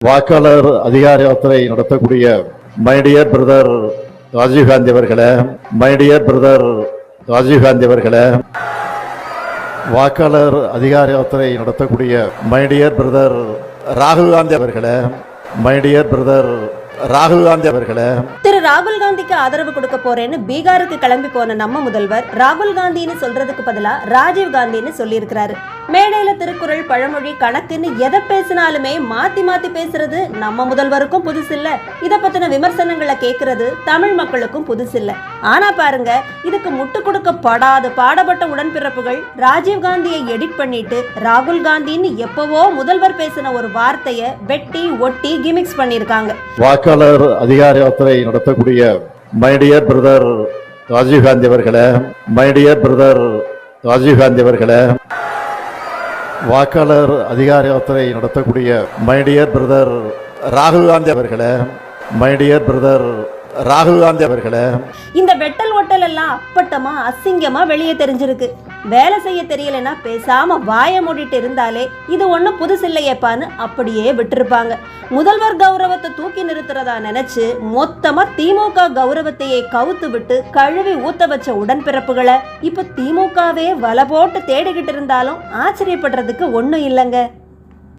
வாக்காளர் அதிகார யாத்திரை நடத்தக்கூடிய மைடியர் பிரதர் ராஜீவ்காந்தி அவர்களே, மைடியர் பிரதர் ராஜீவ்காந்தி அவர்களே, வாக்காளர் அதிகார யாத்திரை நடத்தக்கூடிய மைடியர் பிரதர் ராகுல் காந்தி அவர்களே, மைடியர் பிரதர் ராகுல் காந்தி அவர்களே. திரு ராகுல் காந்திக்கு ஆதரவு கொடுக்க போறேன்னு பீகாருக்கு கிளம்பி போன நம்ம முதல்வர் ராகுல் காந்தின்னு சொல்றதுக்கு பதிலா ராஜீவ் காந்தின்னு சொல்லி இருக்கிறாரு. மேடையில திருக்குறள், பழமொழி, கணக்குன்னு எதை பேசினாலுமே மாத்தி மாத்தி பேசுறது நம்ம முதல்வருக்கும் புதுசு இல்ல. இத பத்தின விமர்சனங்களை கேட்கறது தமிழ் மக்களுக்கும் புதுசு இல்ல. ஆனா பாருங்க, இதுக்கு முட்டு கொடுக்கப்படாத பாடப்பட்ட உடன்பிறப்புகள் ராஜீவ் காந்தியை எடிட் பண்ணிட்டு ராகுல் காந்தின்னு எப்பவோ முதல்வர் பேசின ஒரு வார்த்தைய வெட்டி ஒட்டி கிமிக்ஸ் பண்ணிருக்காங்க. வாக்காளர் அதிகார யாத்திரை நடத்தக்கூடிய மைடியர் பிரதர் ராஜீவ்காந்தி அவர்களே, மைடியர் பிரதர் ராஜீவ்காந்தி அவர்களே, வாக்காளர் அதிகார யாத்திரை நடத்தக்கூடிய மைடியர் பிரதர் ராகுல் காந்தி அவர்களே, மைடியர் பிரதர் ராகுல் காந்தி அவர்களே. இந்த வெட்டல் ஒட்டல் எல்லாம் அப்பட்டமா அசிங்கமா வெளியே தெரிஞ்சிருக்கு. வேலை செய்ய தெரியலன்னா பேசாம வாய மூடிட்டு இருந்தாலே இது ஒண்ணும் புதுசு இல்லையேப்பான்னு அப்படியே விட்டுருப்பாங்க. முதல்வர் கௌரவத்தை தூக்கி நிறுத்துறதா நினைச்சு மொத்தமா திமுக கௌரவத்தையே கவுத்து விட்டு கழுவி ஊத்த வச்ச உடன்பிறப்புகளை இப்ப திமுகவே வலை போட்டு தேடிக்கிட்டு இருந்தாலும் ஆச்சரியப்படுறதுக்கு ஒண்ணும் இல்லைங்க.